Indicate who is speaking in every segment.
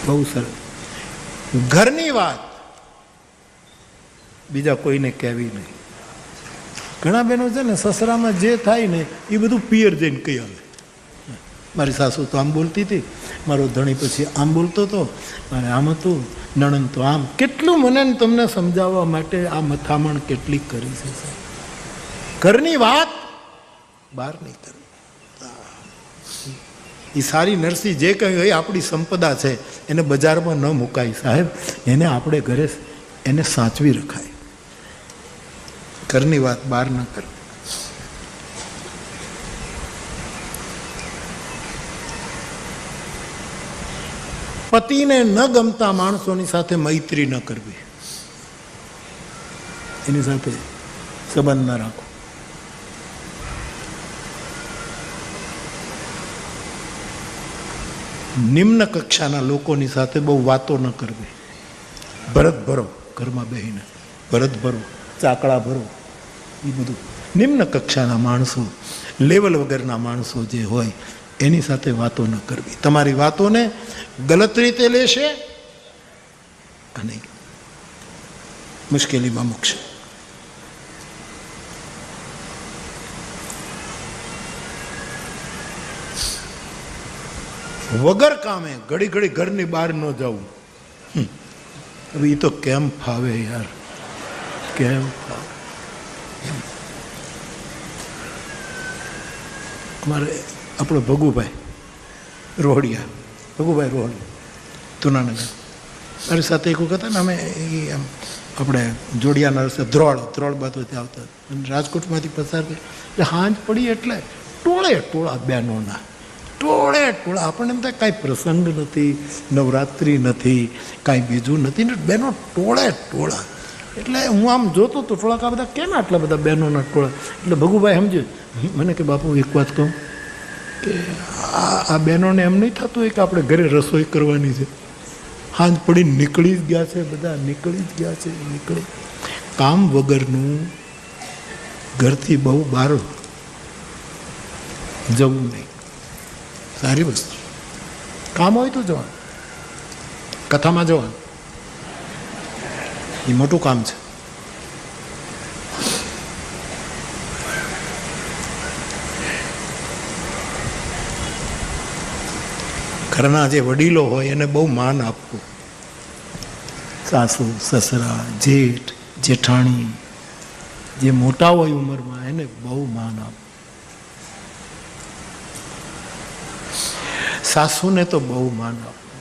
Speaker 1: બહુ સરસ. ઘરની વાત બીજા કોઈને કહેવી નહીં. ઘણા બહેનો છે ને, સસરામાં જે થાય ને એ બધું પિયર જઈને કહી આવે. મારી સાસુ તો આમ બોલતી હતી, મારો ધણી પછી આમ બોલતો હતો, મારે આમ હતું, નણંદ તો આમ. કેટલું મને તમને સમજાવવા માટે આ મથામણ કેટલી કરી છે. ઘરની વાત બહાર નહીં કરવી. એ સારી નરસી જે કંઈ હોય આપણી સંપદા છે, એને બજારમાં ન મુકાય સાહેબ, એને આપણે ઘરે એને સાચવી રખાય. ઘરની વાત બહાર ન કરવી. પતિને ન ગમતા માણસોની સાથે મૈત્રી ન કરવી, એની સાથે સંબંધ ન રાખવો. નિમ્ન કક્ષાના લોકોની સાથે બહુ વાતો ન કરવી. ભરત ભરો ઘરમાં બેહીને, ભરત ભરો, ચાકડા ભરો, એ બધું નિમ્ન કક્ષાના માણસો, લેવલ વગરના માણસો જે હોય એની સાથે વાતો ન કરવી. તમારી વાતોને ગલત રીતે લેશે અને મુશ્કેલીમાં મૂકશે. વગર કામે ઘડી ઘડી ઘરની બહાર ન જવું. હવે એ તો કેમ ફાવે યાર, કેમ ફાવે? અમારે આપણો ભગુભાઈ રોહડિયા, ભગુભાઈ રોહડિયા તુનાનગર, મારી સાથે એક વખત ને અમે એમ આપણે જોડિયાના રસ્તે ધ્રોળ બાજુથી આવતા અને રાજકોટમાંથી પસાર થઈ એટલે હાંજ પડી એટલે ટોળે ટોળા બહેનોના, ટોળે ટોળા. આપણને એમ થાય કાંઈ પ્રસંગ નથી, નવરાત્રિ નથી, કાંઈ બીજું નથી ને બહેનો ટોળે ટોળા. એટલે હું આમ જોતો તો થોડાક આ બધા કેમ આટલા બધા બહેનોના ટોળા. એટલે ભગુભાઈ સમજ્યું મને કે બાપુ એક વાત કહું કે આ બહેનોને એમ નહીં થતું હોય કે આપણે ઘરે રસોઈ કરવાની છે. હાંજ પડી નીકળી જ ગયા છે, બધા નીકળી જ ગયા છે. નીકળી કામ વગરનું ઘરથી બહુ બહાર જવું નહીં. સારી વસ્તુ. કામ હોય તો જવાનું, કથામાં જવાનું, એ મોટું કામ છે. ઘરના જે વડીલો હોય એને બહુ માન આપવું. સાસુ, સસરા, જેઠ, જેઠાણી, જે મોટા હોય ઉંમરમાં એને બહુ માન આપવું. સાસુને તો બહુ માન આપવું.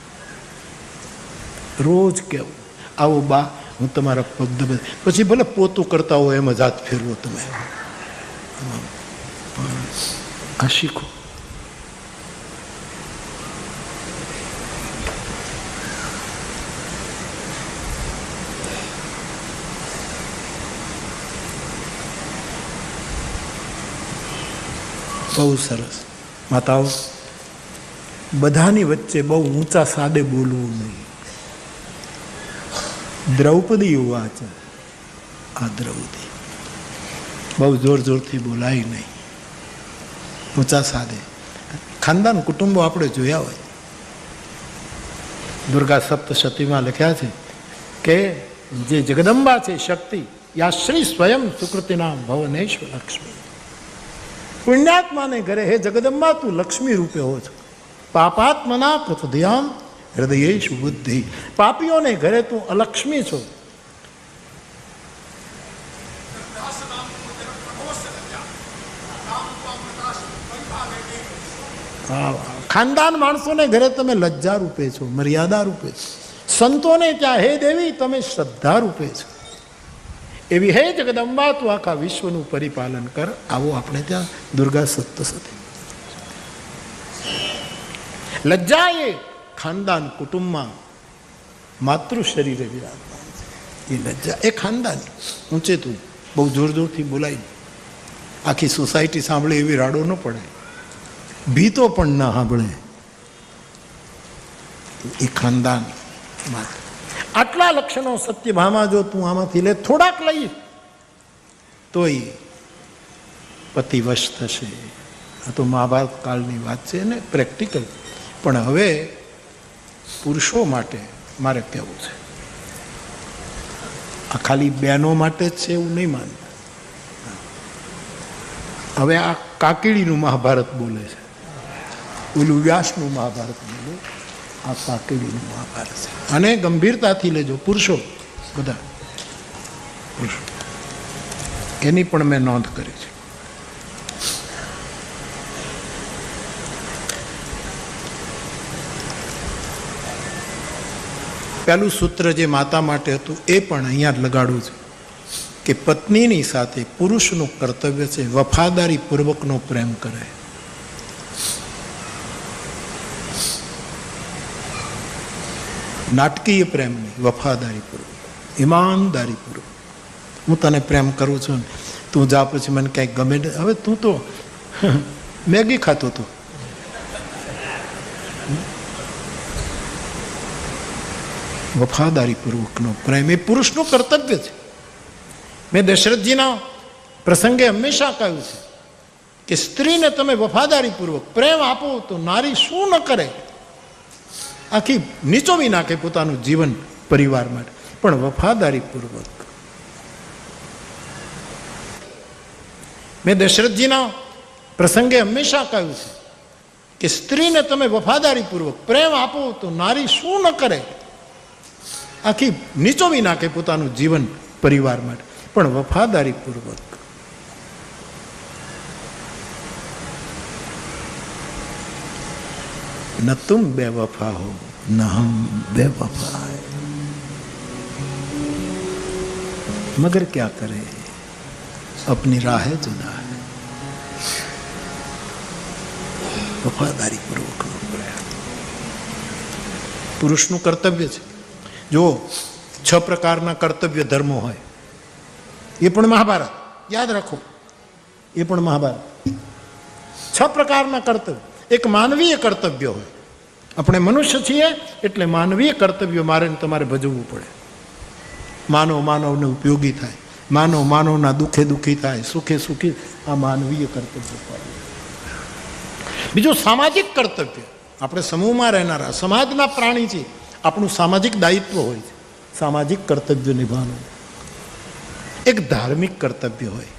Speaker 1: રોજ કહેવું આવો બા હું તમારા પગ દબે, પછી ભલે પોતું કરતા હોય એમ જ હાથ ફેરવો તમે. આ શીખો. બહુ સરસ. માતાઓ, બધાની વચ્ચે બહુ ઊંચા સાદે બોલવું નહીં. દ્રૌપદી વાચ, આ દ્રૌપદી બહુ જોર જોરથી બોલાય નહીં, ઊંચા સાદે. ખાનદાન કુટુંબો આપણે જોયા હોય. દુર્ગા સપ્તશતીમાં લખ્યા છે કે જે જગદંબા છે શક્તિ, યા શ્રી સ્વયં સુકૃતિના ભવનેશ્વ લક્ષ્મી. પુણ્યાત્માને ઘરે હે જગદંબા તું લક્ષ્મી રૂપે હો છો. પાપાત્મના કૃતધ્યામ હૃદયેશ બુદ્ધિ. પાપીઓને ઘરે તું અલક્ષ્મી છો. ખાનદાન માણસોને ઘરે તમે લજ્જા રૂપે છો, મર્યાદા રૂપે છો. સંતોને ત્યાં હે દેવી તમે શ્રદ્ધા રૂપે છો. એવી હે જગદંબા તું આખા વિશ્વનું પરિપાલન કર. આવો આપણે ત્યાં દુર્ગા સપ્તશતી. લજ્જા એ ખાનદાન કુટુંબમાં માતૃ શરીરે વિરાજમાન છે. એ લજ્જા એ ખાનદાની ઊંચે તું બહુ જોર જોરથી બોલાય. આખી સોસાયટી સાંભળે એવી રાડો ન પડે, ભીતો પણ ના સાંભળે. એ ખાનદાન માત્ર. આટલા લક્ષણો સત્યભામા જો તું આમાંથી લે, થોડાક લઈ તોય પતિવશ થશે. આ તો મહાભારત કાળની વાત છે ને, પ્રેક્ટિકલ. પણ હવે પુરુષો માટે મારે કહેવું છે. આ ખાલી બહેનો માટે જ છે એવું નહીં માનવું. હવે આ કાકીડીનું મહાભારત બોલે છે, ઓલું વ્યાસનું મહાભારત બોલે, આ કાકીડીનું મહાભારત છે. અને ગંભીરતાથી લેજો પુરુષો, બધા પુરુષો, એની પણ મેં નોંધ કરી છે. પહેલું સૂત્ર જે માતા માટે હતું એ પણ અહીંયા જ લગાડું છું કે પત્નીની સાથે પુરુષનું કર્તવ્ય છે વફાદારી પૂર્વકનો પ્રેમ કરે. નાટકીય પ્રેમ નહીં, વફાદારી પૂર્વક, ઈમાનદારી પૂર્વક. હું તને પ્રેમ કરું છું, તું જા પછી મને કંઈક ગમે નહીં. હવે તું તો મેગી ખાતો હતો, વફાદારી પૂર્વકનો પ્રેમ એ પુરુષનું કર્તવ્ય છે. મેં દશરથજીના પ્રસંગે હંમેશા કહ્યું છે કે સ્ત્રીને તમે વફાદારી પૂર્વક પ્રેમ આપો તો નારી શું ન કરે, આખી નીચોવી નાખે પોતાનું જીવન પરિવાર માટે, પણ વફાદારી પૂર્વક. મેં દશરથજીના પ્રસંગે હંમેશા કહ્યું છે કે સ્ત્રીને તમે વફાદારી પૂર્વક પ્રેમ આપો તો નારી શું ન કરે, આખી નીચોવી નાખે પોતાનું જીવન પરિવાર માટે, પણ વફાદારી પૂર્વક. ન તુમ બેવફા હો ન હમ બેવફા, મગર ક્યા કરે અપની રાહે જુદા હૈ. વફાદારી પૂર્વકનો પ્રેમ પુરુષનું કર્તવ્ય છે. જો 6 પ્રકારના કર્તવ્ય ધર્મો હોય, એ પણ મહાભારત યાદ રાખો, એ પણ મહાભારત. 6 પ્રકારના કર્તવ્ય. એક માનવીય કર્તવ્ય હોય, આપણે મનુષ્ય છીએ એટલે માનવીય કર્તવ્ય મારે તમારે ભજવવું પડે. માનવ માનવને ઉપયોગી થાય, માનવ માનવના દુઃખે દુઃખી થાય, સુખે સુખી, આ માનવીય કર્તવ્ય. બીજું સામાજિક કર્તવ્ય. આપણે સમૂહમાં રહેનારા સમાજના પ્રાણી છીએ, આપણું સામાજિક દાયિત્વ હોય છે, સામાજિક કર્તવ્ય નિભાવવાનું. એક ધાર્મિક કર્તવ્ય હોય.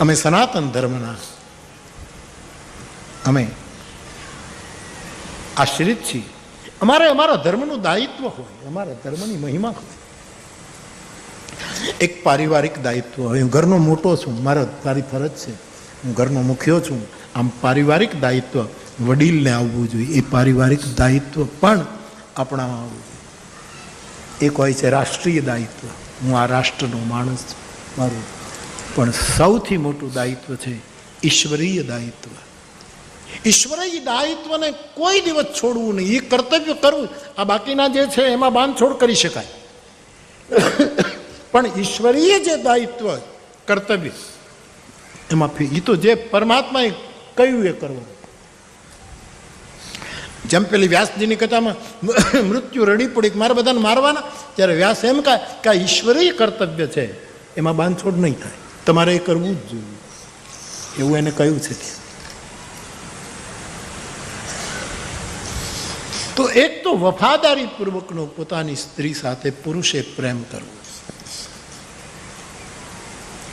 Speaker 1: અમે સનાતન ધર્મના, અમે આશ્રિત છીએ, અમારે અમારા ધર્મનું દાયિત્વ હોય, અમારા ધર્મની મહિમા હોય. એક પારિવારિક દાયિત્વ હોય. હું ઘરનો મોટો છું, મારી ફરજ છે, હું ઘરનો મુખ્યો છું. આમ પારિવારિક દાયિત્વ વડીલને આવવું જોઈએ. એ પારિવારિક દાયિત્વ પણ આપણામાં આવવું જોઈએ. એક હોય છે રાષ્ટ્રીય દાયિત્વ, હું આ રાષ્ટ્રનો માણસ છું, મારું. પણ સૌથી મોટું દાયિત્વ છે ઈશ્વરીય દાયિત્વ. ઈશ્વરીય દાયિત્વને કોઈ દિવસ છોડવું નહીં, એ કર્તવ્ય કરવું. આ બાકીના જે છે એમાં બાંધછોડ કરી શકાય, પણ ઈશ્વરીય જે દાયિત્વ કર્તવ્ય એમાં એ તો જે પરમાત્માએ કહ્યું એ કરવું. જેમ પેલી વ્યાસજીની કથામાં મૃત્યુ રડી પડી મારે બધાને મારવાના, ત્યારે વ્યાસ એમ કહે કે આ ઈશ્વરીય કર્તવ્ય છે, એમાં બાંધછોડ નહીં થાય, તમારે એ કરવું જ જોઈએ, એવું એને કહ્યું છે. તો એક તો વફાદારી પૂર્વકનો પોતાની સ્ત્રી સાથે પુરુષે પ્રેમ કરવો,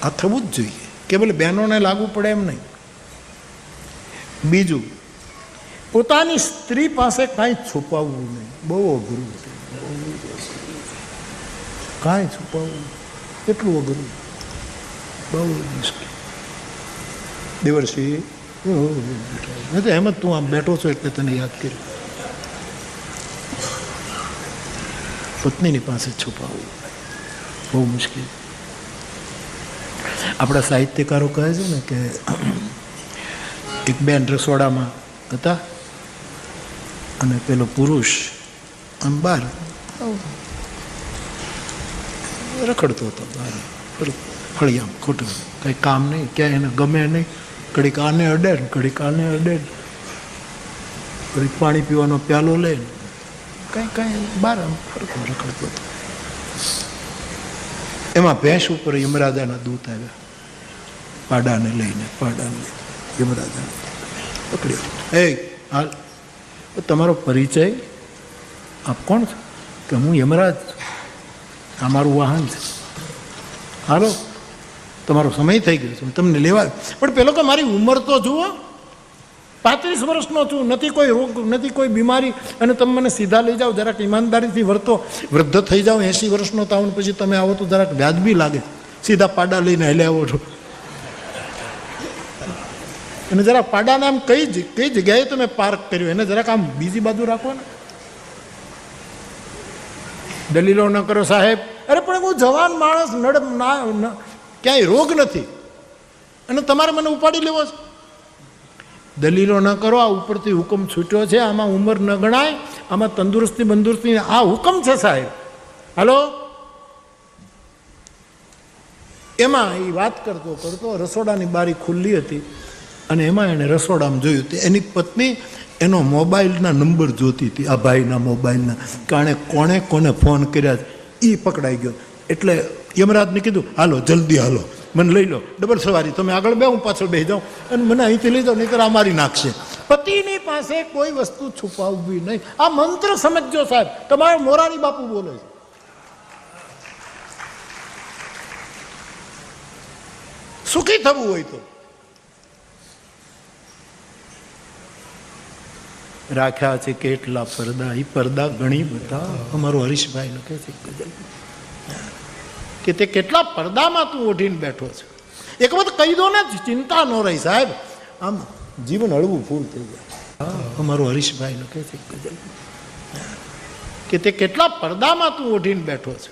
Speaker 1: આ થવું જ જોઈએ. કેવલ બહેનોને લાગુ પડે એમ નહીં. બીજું, પોતાની સ્ત્રી પાસે કાંઈ છુપાવવું નહીં. બહુ અઘરું છે, કાંઈ છુપાવવું એટલું અઘરું, બહુ મુશ્કેલ. દેવર્ષી એમ જ તું આમ બેઠો છો એટલે તને યાદ કર્યું. પત્નીની પાસે છુપાવવું બહુ મુશ્કેલ. આપણા સાહિત્યકારો કહે છે ને કે એક બેન રસોડામાં હતા અને પેલો પુરુષ આમ બહાર રખડતો હતો, બહાર ફળિયામ ખોટું, કંઈ કામ નહીં, ક્યાંય એને ગમે નહીં, ઘડીક આને અડે ને ઘડીક આને અડે, ઘડીક પાણી પીવાનો પ્યાલો લે, કંઈ બહાર આમ ફરતો રખડતો હતો. એમાં ભેંસ ઉપર યમરાજાના દૂત આવ્યા, પાડાને લઈને યમરાજાને પકડ્યો. એ હાલ તમારો પરિચય? આપ કોણ છો? કે હું યમરાજ છું, આ મારું વાહન છે, હાલો તમારો સમય થઈ ગયો છે, હું તમને લેવા. પણ પેલો કે મારી ઉંમર તો જુઓ, 35 વર્ષનો છું, નથી કોઈ રોગ, નથી કોઈ બીમારી, અને તમે મને સીધા લઈ જાઓ, જરાક ઈમાનદારીથી વર્તો. વૃદ્ધ થઈ જાઓ, 80 વર્ષનો તાવ, પછી તમે આવો તો જરાક વ્યાજબી લાગે. સીધા પાડા લઈને હેલે આવો છો, અને જરાક પાડાને આમ કઈ જગ્યાએ તમે પાર્ક કર્યું એને જરાક આમ બીજી બાજુ રાખો ને. દલીલો ન કરો સાહેબ. અરે પણ હું જવાન માણસ, ક્યાંય રોગ નથી, અને તમારે મને ઉપાડી લેવો છે. દલીલો ન કરો, આ ઉપરથી હુકમ છૂટ્યો છે, આમાં ઉંમર ન ગણાય, આમાં તંદુરસ્તી આ હુકમ છે સાહેબ, હાલો. એમાં એ વાત કરતો કરતો રસોડાની બારી ખુલ્લી હતી, અને એમાં એણે રસોડામાં જોયું તે એની પત્ની એનો મોબાઈલના નંબર જોતી હતી, આ ભાઈના મોબાઈલના, કારણે કોને ફોન કર્યા એ પકડાઈ ગયો. એટલે યમરાજને કીધું, હાલો જલ્દી હાલો, મને લઈ લો, ડબલ સવારી, તમે આગળ બે, હું પાછળ બેસી જાઉં, અને મને અહીંથી લઈ જાઓ, નહીં આ મારી નાખશે. પતિની પાસે કોઈ વસ્તુ છુપાવવી નહીં. આ મંત્ર સમજજો સાહેબ, તમારે મોરારી બાપુ બોલે છે. સુખી થવું હોય તો રાખ્યા છે કેટલા પડદા, એ પડદા ગણી બધા. અમારો હરીશભાઈ લખે છે ગઝલ કે તે કેટલા પડદામાં તું ઓઢીને બેઠો છે. એક વખત કહી દો ને, ચિંતા ન રહી સાહેબ, આમ જીવન હળવું ફૂલ થઈ જાય. અમારો હરીશભાઈ લખે છે ગઝલ કે તે કેટલા પડદામાં તું ઓઢીને બેઠો છે.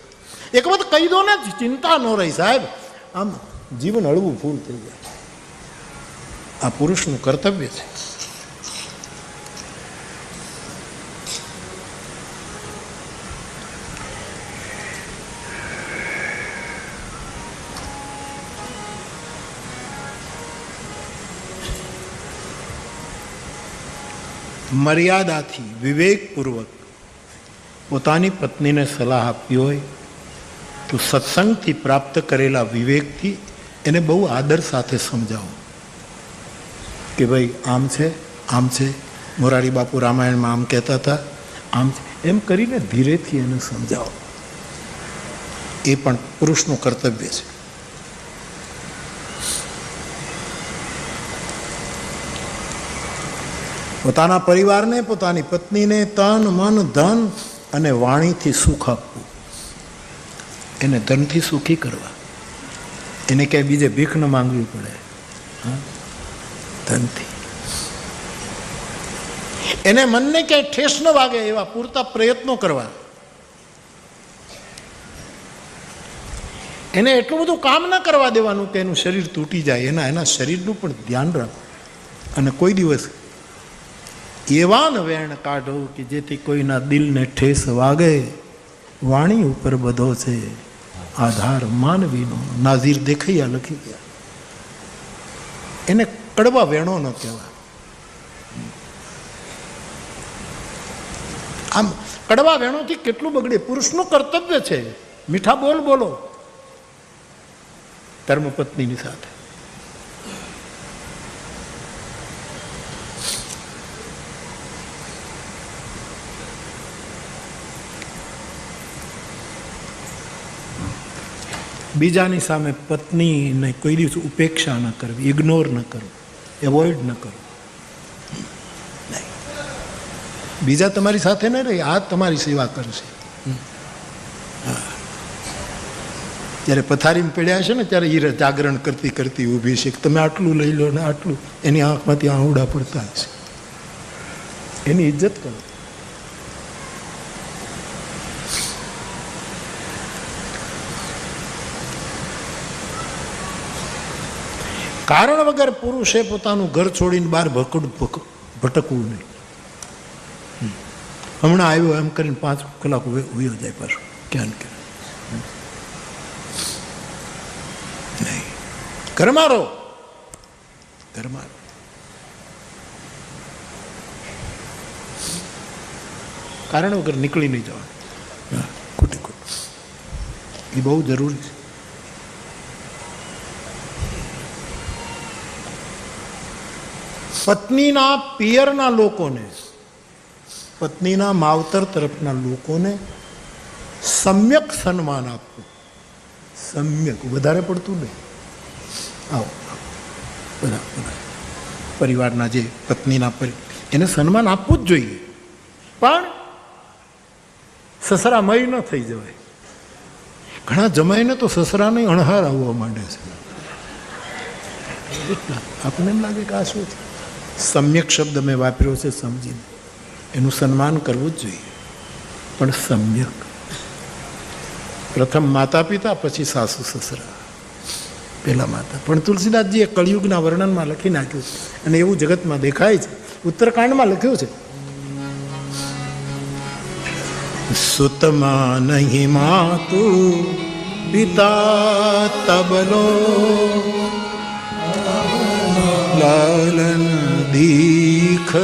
Speaker 1: એક વખત કહી દો ને, ચિંતા ન રહી સાહેબ, આમ જીવન હળવું ફૂલ થઈ જાય. આ પુરુષનું કર્તવ્ય છે. મર્યાદાથી વિવેકપૂર્વક પોતાની પત્નીને સલાહ આપી હોય તો સત્સંગથી પ્રાપ્ત કરેલા વિવેકથી એને બહુ આદર સાથે સમજાવો કે ભાઈ આમ છે, આમ છે. મોરારી બાપુ રામાયણમાં આમ કહેતા હતા, આમ છે, એમ કરીને ધીરેથી એને સમજાવો. એ પણ પુરુષનું કર્તવ્ય છે. પોતાના પરિવારને, પોતાની પત્નીને તન મન ધન અને વાણીથી સુખ આપવું, એને ધનથી સુખી કરવા. એને ક્યાંય બીજે ભીખ ન માંગવી પડે, ધનથી. એને મનને ક્યાંય ઠેસ ન વાગે એવા પૂરતા પ્રયત્નો કરવા. એને એટલું બધું કામ ન કરવા દેવાનું કે એનું શરીર તૂટી જાય. એના શરીરનું પણ ધ્યાન રાખો. અને કોઈ દિવસ એવા ન વેણ કાઢો કે જેથી કોઈના દિલને ઠેસ વાગે. વાણી ઉપર બધો છે આધાર માનવીનો. નાઝીર દેખૈયા લખી ગયા. એને કડવા વેણો ન કહેવાય. આમ કડવા વેણોથી કેટલું બગડે. પુરુષનું કર્તવ્ય છે મીઠા બોલ બોલો ધર્મપત્નીની સાથે. બીજાની સામે પત્નીને કોઈ દિવસ ઉપેક્ષા ન કરવી, ઇગ્નોર ન કરવું, એવોઇડ ન કરવું. બીજા તમારી સાથે ન રહે, આ તમારી સેવા કરશે. જ્યારે પથારીમાં પડ્યા છે ને ત્યારે એ જાગરણ કરતી કરતી ઊભી છે, તમે આટલું લઈ લો ને આટલું. એની આંખમાંથી આંવડા પડતા હશે. એની ઇજ્જત કરો. કારણ વગર પુરુષે પોતાનું ઘર છોડીને બહાર ભટકવું નહીં. હમણાં આવ્યો એમ કરીને 5 કલાક વયો જાય પાછું ક્યાં ક્યાં. નહીં, ઘરમાં રહો, ઘરમાં રહો. કારણ વગર નીકળી નહીં જવાનું. ખોટી ખોટું એ બહુ જરૂરી છે. પત્નીના પિયરના લોકોને પત્નીના માવતર તરફના લોકોને સમ્યક સન્માન આપવું. સમ્યક, વધારે પડતું નહીં. આવો બધા પરિવારના જે પત્નીના એને સન્માન આપવું જ જોઈએ, પણ સસરામય ન થઈ જવાય. ઘણા જમાઈને તો સસરાને અણહાર આવવા માંડે છે. આપણને એમ લાગે કે આ શું છે? સમ્યક શબ્દ મેં વાપર્યો છે સમજીને. એનું સન્માન કરવું જ જોઈએ, પણ સમ્યક. પ્રથમ માતા પિતા, પછી સાસુ સસરા, પહેલા માતા. પણ તુલસીદાસજીએ કળિયુગના વર્ણનમાં લખી નાખ્યું છે, અને એવું જગતમાં દેખાય છે. ઉત્તરકાંડમાં લખ્યું છે, સુતમાં નહીં માતુ પિતા તબલો લાલન દીખ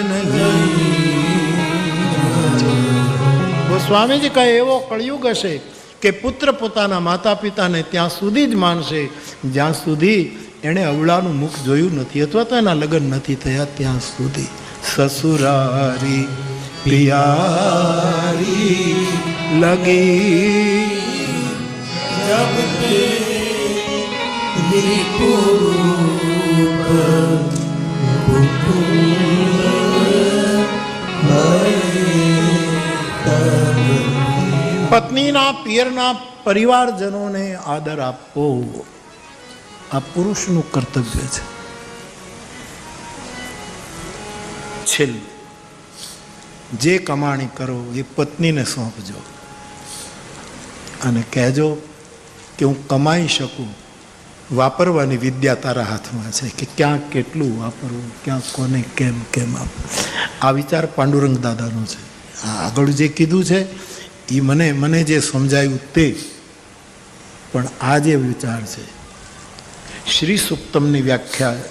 Speaker 1: નહીં. સ્વામીજી કહે એવો કળિયુગ હશે કે પુત્ર પોતાના માતા પિતાને ત્યાં સુધી જ માનશે જ્યાં સુધી એણે અવળાનું મુખ જોયું નથી, અથવા તો એના લગ્ન નથી થયા ત્યાં સુધી. સસુરારી પિયારી લગી જબ તે પત્નીના પિયરના પરિવારજનોને આદર આપવો આ પુરુષનું કર્તવ્ય છે. છેલ્લું, જે કમાણી કરો એ પત્નીને સોંપજો અને કહેજો કે હું કમાઈ શકું, વાપરવાની વિદ્યા તારા હાથમાં છે, કે ક્યાં કેટલું વાપરવું, ક્યાં કોને કેમ કેમ આપવું. આ વિચાર પાંડુરંગ દાદાનો છે. આગળ જે કીધું છે એ મને જે સમજાયું તે, પણ આ જે વિચાર છે શ્રી સુક્તમની વ્યાખ્યા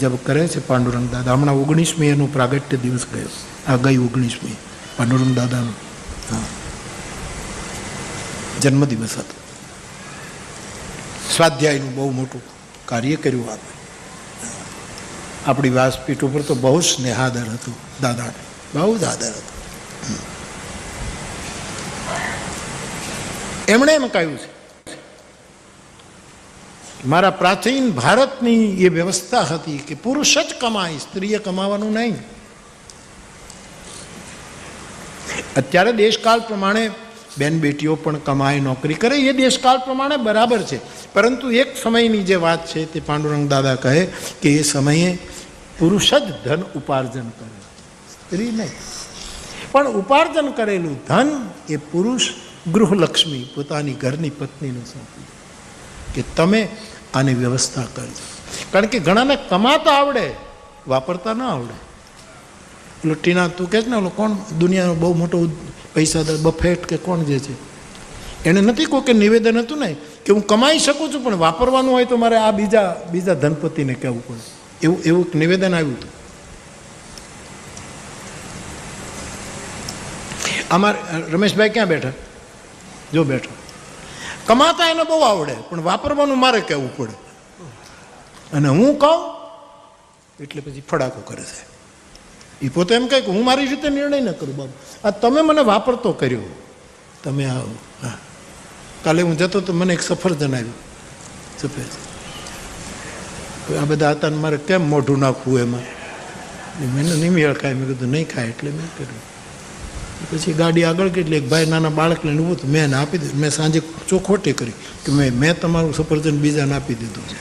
Speaker 1: જબ કરે છે પાંડુરંગ દાદા. હમણાં 19મી એનું પ્રાગટ્ય દિવસ ગયો, આ ગઈ 19મી પાંડુરંગ દાદાનો જન્મદિવસ હતો. સ્વાધ્યાયનું બહુ મોટું કાર્ય કર્યું આપણે. આપણી વ્યાસપીઠ ઉપર તો બહુ સ્નેહાદર હતું દાદાને, બહુ જ આદર હતો. એમણે એમ કહ્યું છે, મારા પ્રાચીન ભારતની એ વ્યવસ્થા હતી કે પુરુષ જ કમાય, સ્ત્રીએ કમાવાનું નહીં. અત્યારે દેશકાળ પ્રમાણે બેન બેટીઓ પણ કમાય, નોકરી કરે, એ દેશકાળ પ્રમાણે બરાબર છે. પરંતુ એક સમયની જે વાત છે તે પાંડુરંગ દાદા કહે કે એ સમયે પુરુષ જ ધન ઉપાર્જન કરે, સ્ત્રી નહીં. પણ ઉપાર્જન કરેલું ધન એ પુરુષ ગૃહલક્ષ્મી પોતાની ઘરની પત્નીને સોંપી કે તમે આની વ્યવસ્થા કરજો. કારણ કે ઘણાને કમાતા આવડે, વાપરતા ના આવડે. પેલો ટીના તું કહે છે ને, ઓલો કોણ દુનિયાનો બહુ મોટો પૈસાદાર બફેટ કે કોણ જે છે, એને નથી કોઈ કે નિવેદન હતું ને કે હું કમાઈ શકું છું પણ વાપરવાનું હોય તો મારે આ બીજા ધનપતિને કહેવું પડે. એવું એક નિવેદન આવ્યું હતું. અમારે રમેશભાઈ ક્યાં બેઠા? જો બેઠો. કમાતા એને બહુ આવડે પણ વાપરવાનું મારે કહેવું પડે, અને હું કહું એટલે પછી ફડાકો કરે છે. એ પોતે એમ કહે કે હું મારી રીતે નિર્ણય ન કરું બાબુ, આ તમે મને વાપરતો કર્યો, તમે આવો. હા, કાલે હું જતો તો મને એક સફરજન આવ્યું, સફેદ. આ બધા હતા ને મારે કેમ મોઢું નાખવું એમાં, મેં નહીં મેળ ખાય. મેં કીધું નહીં ખાય એટલે મેં કર્યું. પછી ગાડી આગળ ગઈ એટલે એક ભાઈ નાના બાળક લઈને ઊભું હતું, મેં એને આપી દીધું. મેં સાંજે ચોખોટી કરી કે મેં તમારું સફરજન બીજાને આપી દીધું છે.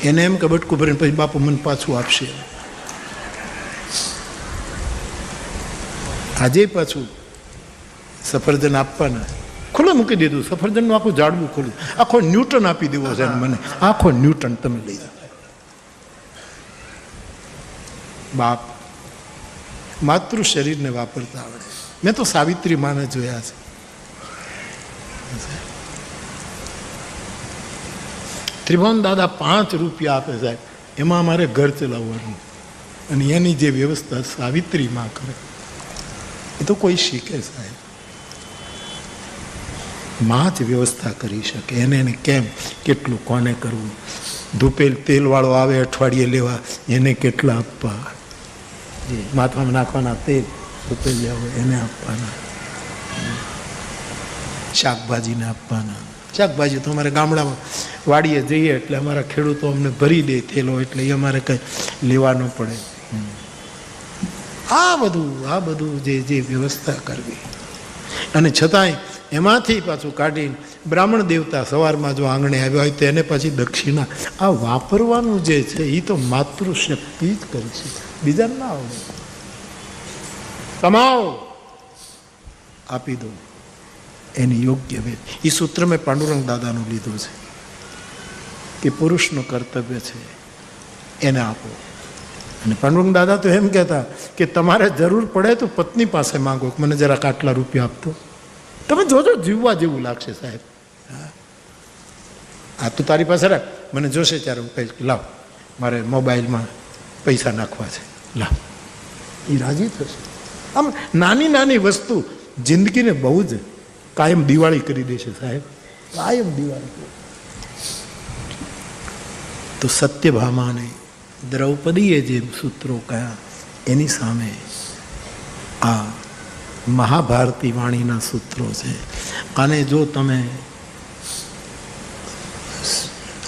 Speaker 1: એને એમ કે બટકું ભરીને પછી બાપુ મને પાછું આપશે. આજે પાછું સફરજન આપવાના ખુલ્લું મૂકી દીધું. સફરજનનું આખું ઝાડવું ખુલ્લું, આખો ન્યૂટન આપી દેવો છે મને, આખો ન્યૂટન તમે લઈ જાઓ. બાપ માતૃ શરીરને વાપરતા આવડે. મેં તો સાવિત્રી માને જોયા છે. ત્રિભુવન દાદા 5 રૂપિયા આપે સાહેબ, એમાં અમારે ઘર ચલાવવાનું, અને એની જે વ્યવસ્થા સાવિત્રી માં કરે એ તો કોઈ શીખે સાહેબ. માં જ વ્યવસ્થા કરી શકે. એને કેમ કેટલું કોને કરવું, ધૂપેલ તેલવાળો આવે અઠવાડિયે લેવા, એને કેટલા આપવા, જે માથામાં નાખવાના તેલ રૂપિયા હોય એને આપવાના, શાકભાજીને આપવાના. શાકભાજી તો અમારે ગામડામાં વાડીએ જઈએ એટલે અમારા ખેડૂતો અમને ભરી દે થેલો, એટલે એ અમારે કંઈ લેવા ન પડે. આ બધું જે વ્યવસ્થા કરવી, અને છતાંય એમાંથી પાછું કાઢીને બ્રાહ્મણ દેવતા સવારમાં જો આંગણે આવ્યા હોય તો એને પછી દક્ષિણા આ વાપરવાનું જે છે એ તો માતૃશક્તિ જ કરી છે, બીજા ના આવડે. કમાઓ આપી દો એની યોગ્ય વેદ. એ સૂત્ર મેં પાંડુરંગ દાદાનું લીધું છે કે પુરુષનું કર્તવ્ય છે એને આપો. અને પાંડુરંગ દાદા તો એમ કહેતા કે તમારે જરૂર પડે તો પત્ની પાસે માંગો, મને જરાક આટલા રૂપિયા આપતો, તમે જોજો જીવવા જેવું લાગશે સાહેબ. આ તું તારી પાસે રાખ, મને જોશે ત્યારે હું કહીશ લાવ મારે મોબાઈલમાં પૈસા નાખવા છે, લાવ. એ રાજી થશે. આમ નાની નાની વસ્તુ જિંદગીને બહુ જ કાયમ દિવાળી કરી દેશે સાહેબ, કાયમ દિવાળી. તો સત્યભામાને દ્રૌપદીએ જે સૂત્રો કયા એની સામે આ મહાભારતી વાણીના સૂત્રો છે. આને જો તમે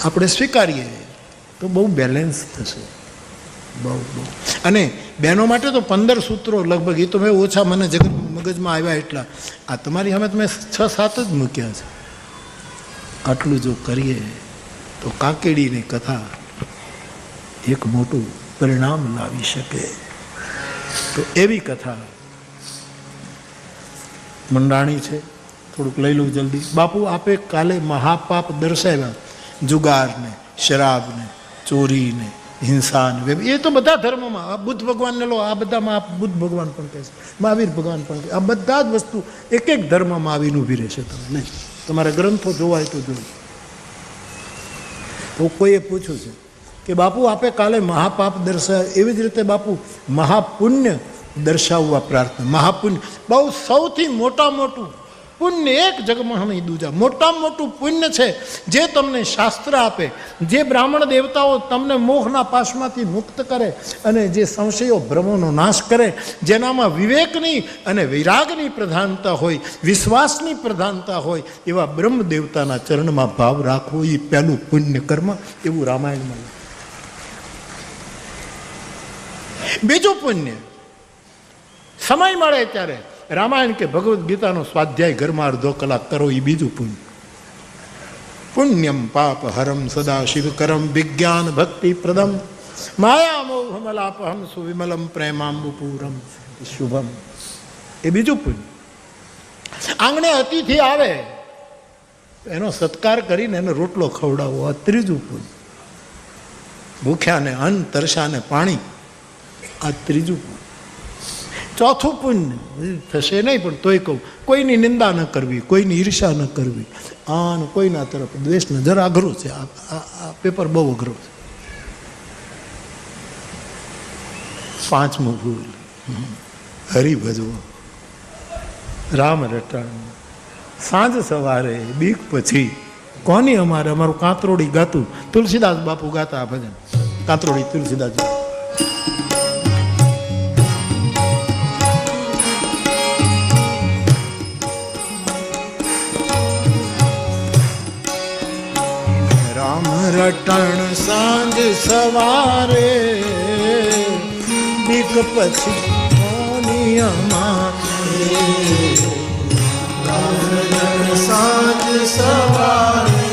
Speaker 1: આપણે સ્વીકારીએ તો બહુ બેલેન્સ થશે, બહુ. અને બહેનો માટે તો 15 સૂત્રો લગભગ, એ તો મેં ઓછા મને મગજમાં આવ્યા એટલા. આ તમારી સામે તમે 6-7 જ મૂક્યા છે. આટલું જો કરીએ તો કાકેડીની કથા એક મોટું પરિણામ લાવી શકે. તો એવી કથા મંડાણી છે. થોડુંક લઈ લઉં જલ્દી. બાપુ આપે કાલે મહાપાપ દર્શાવ્યા, જુગારને, શરાબને, ચોરીને, હિંસાને, એ તો બધા ધર્મોમાં. આ બુદ્ધ ભગવાનને લો, આ બધામાં બુદ્ધ ભગવાન પણ કહે છે, મહાવીર ભગવાન પણ કહે, આ બધા જ વસ્તુ એક એક ધર્મમાં આવીને ઊભી રહેશે. તમે નહીં, તમારે ગ્રંથો જોવાય તો જોયું. તો કોઈએ પૂછ્યું છે કે બાપુ આપે કાલે મહાપાપ દર્શાવ્યા, એવી જ રીતે બાપુ મહાપુણ્ય દર્શાવવા પ્રાર્થના. મહાપુણ્ય બહુ સૌથી મોટું પુણ્ય એક જગમાં નહીં દૂજા. મોટામાં મોટું પુણ્ય છે જે તમને શાસ્ત્ર આપે, જે બ્રાહ્મણ દેવતાઓ તમને મોહના પાશમાંથી મુક્ત કરે અને જે સંશયો ભ્રમોનો નાશ કરે, જેનામાં વિવેકની અને વૈરાગની પ્રધાનતા હોય, વિશ્વાસની પ્રધાનતા હોય, એવા બ્રહ્મ દેવતાના ચરણમાં ભાવ રાખવો એ પહેલું પુણ્ય કર્મ, એવું રામાયણમાં. બીજું પુણ્ય સમય મળે ત્યારે રામાયણ કે ભગવદ્ ગીતાનો સ્વાધ્યાય ઘરમાં અડધો કલાક કરો, એ બીજું પુણ્ય. પુણ્યમ પાપ હરમ સદા શિવકરમ વિજ્ઞાન ભક્તિ પ્રદમ માયા મોહમલાપહમ સુવિમલમ પ્રેમાંબુપૂરમ શુભમ, એ બીજું પુણ્ય. આંગણે અતિથિ આવે એનો સત્કાર કરીને એને રોટલો ખવડાવો, આ ત્રીજું પુણ્ય. ભૂખ્યાને અન્ન, તરસાને પાણી, આ ત્રીજું પુણ્ય. ચોથું પુણ્ય થશે નહીં, પણ તોય કહું, કોઈની નિંદા ન કરવી, કોઈની ઈર્ષા ન કરવી, આન કોઈના તરફ દ્વેષ ન. જરા અઘરું છે આ પેપર, બહુ અઘરું છે. પાંચમું ભૂલ હરિ ભજવો, રામ રટણ. સાંજ સવારે બીક પછી કોની અમારે, અમારું કાંતરોડી ગાતું, તુલસીદાસ બાપુ ગાતા આ ભજન, કાંતરોડી તુલસીદાસ. રટણ સાંજ સવારે બીક પછી કોની અમારે, સાંજ સવારે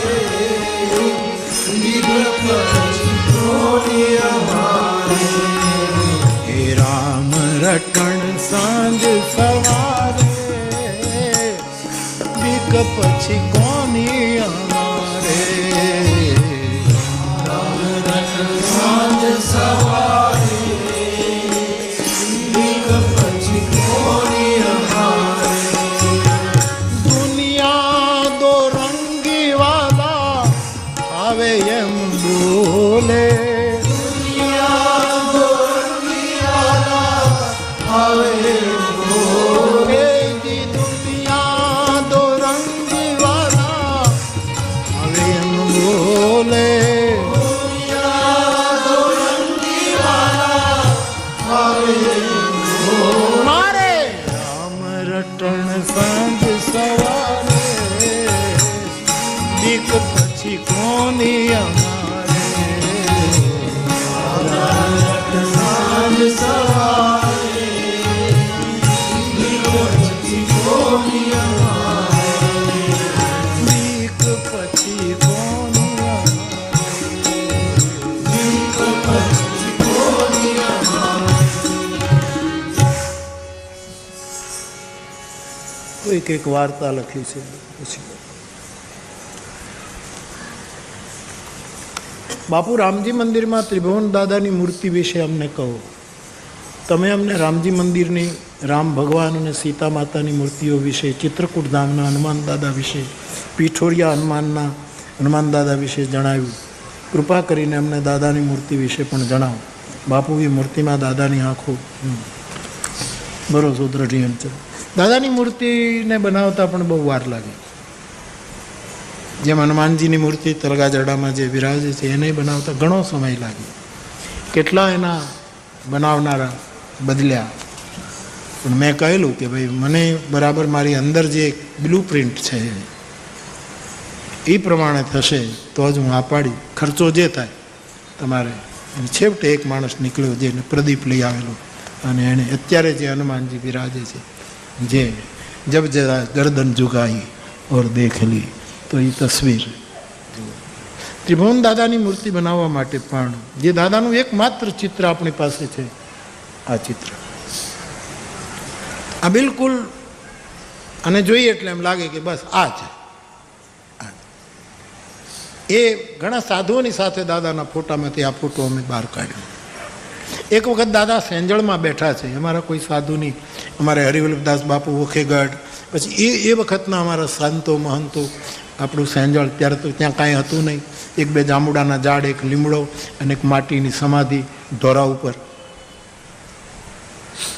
Speaker 1: બીક પછી કોની અમારે. હે રામ રટણ સાંજ સવારે બીક પછી કોની અમારે. સાંજ સવારે બીક પછી કોની અમારે. દુનિયા દો રંગી વાલા આવે એમ બોલે, દુનિયા દો રંગી વાલા આવે એમ બોલે. દુનિયા દો રંગી વાલા આવે એમ બોલે. Hallelujah. કોઈક એક વાર્તા લખી છે. પછી બાપુ રામજી મંદિરમાં ત્રિભુવન દાદાની મૂર્તિ વિશે અમને કહો. તમે અમને રામજી મંદિરની રામ ભગવાન અને સીતા માતાની મૂર્તિઓ વિશે, ચિત્રકૂટ ધામના હનુમાન દાદા વિશે, પીઠોરિયા હનુમાન દાદા વિશે જણાવ્યું. કૃપા કરીને અમને દાદાની મૂર્તિ વિશે પણ જણાવો. બાપુ એ મૂર્તિમાં દાદાની આંખો ભરોસો દ્રઢી છે. દાદાની મૂર્તિને બનાવતા પણ બહુ વાર લાગે. જેમ હનુમાનજીની મૂર્તિ તલગાજરડામાં જે વિરાજે છે એને બનાવતા ઘણો સમય લાગે. કેટલા એના બનાવનારા બદલ્યા. પણ મેં કહેલું કે ભાઈ મને બરાબર મારી અંદર જે બ્લુ પ્રિન્ટ છે એ પ્રમાણે થશે તો જ હું આ પાડી. ખર્ચો જે થાય તમારે. અને છેવટે એક માણસ નીકળ્યો જેને પ્રદીપ લઈ આવેલો અને એણે અત્યારે જે હનુમાનજી બિરાજે છે, જે જબ જરા ગરદન ઝુકાઈ ઓર દેખ લી તો એ તસવીર. ત્રિભુવન દાદાની મૂર્તિ બનાવવા માટે પણ જે દાદાનું એકમાત્ર ચિત્ર આપણી પાસે છે, આ ચિત્ર, આ બિલકુલ અને જોઈએ એટલે એમ લાગે કે બસ આ છે. એ ઘણા સાધુઓની સાથે દાદાના ફોટામાંથી આ ફોટો અમે બહાર કાઢ્યો. એક વખત દાદા સેંજળમાં બેઠા છે. અમારા કોઈ સાધુની, અમારે હરિવલ્લભદાસ બાપુ વખેગઢ, પછી એ વખતના અમારા સંતો મહંતો, આપણું સેંજળ ત્યારે તો ત્યાં કાંઈ હતું નહીં. એક બે જાંબુડાના ઝાડ, એક લીમડો અને એક માટીની સમાધિ ધોરા ઉપર.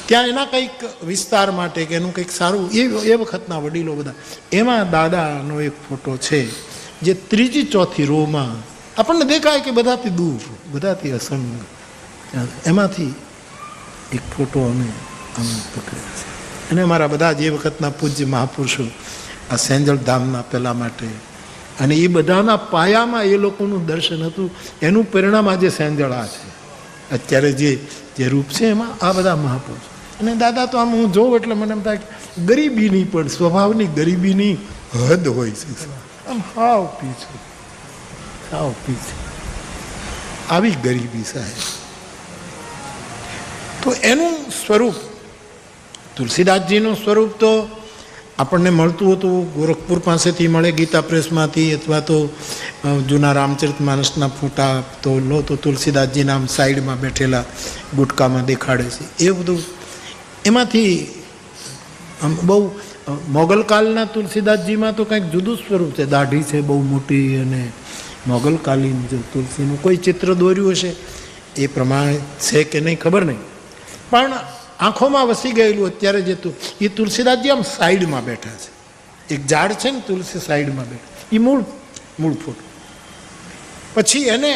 Speaker 1: ત્યાં એના કંઈક વિસ્તાર માટે કે એનું કંઈક સારું એ વખતના વડીલો બધા. એમાં દાદાનો એક ફોટો છે જે ત્રીજી ચોથી રોમાં આપણને દેખાય કે બધાથી દૂર, બધાથી અસંગ. એમાંથી એક ફોટો અમે પકડ્યો છે. અને અમારા બધા જે વખતના પૂજ્ય મહાપુરુષો આ સેંજળ ધામના પહેલાં માટે, અને એ બધાના પાયામાં એ લોકોનું દર્શન હતું. એનું પરિણામ આજે સેંજળ આ છે. અત્યારે જે રૂપ છે એમાં આ બધા મહાપુરુષ. અને દાદા તો આમ હું જોઉં એટલે મને એમ થાય કે ગરીબીની પણ, સ્વભાવની ગરીબીની હદ હોય છે. આમ હાવ પીછું, હાવ પીછું, આવી ગરીબી સાહેબ. તો એનું સ્વરૂપ, તુલસીદાસજીનું સ્વરૂપ તો આપણને મળતું હતું ગોરખપુર પાસેથી મળે, ગીતા પ્રેસમાંથી, અથવા તો જૂના રામચરિત માનસના ફોટા તો લો તો તુલસીદાસજીના આમ સાઈડમાં બેઠેલા ગુટકામાં દેખાડે છે. એ બધું એમાંથી આમ બહુ મોગલકાલના તુલસીદાસજીમાં તો કંઈક જુદું સ્વરૂપ છે. દાઢી છે બહુ મોટી, અને મોગલકાલીન જે તુલસીનું કોઈ ચિત્ર દોર્યું હશે એ પ્રમાણે છે કે નહીં ખબર નહીં, પણ આંખોમાં વસી ગયેલું અત્યારે જે એ તુલસીદાસજી આમ સાઈડમાં બેઠા છે. એક ઝાડ છે ને તુલસી સાઈડમાં બેઠા, એ મૂળ ફોટો. પછી એને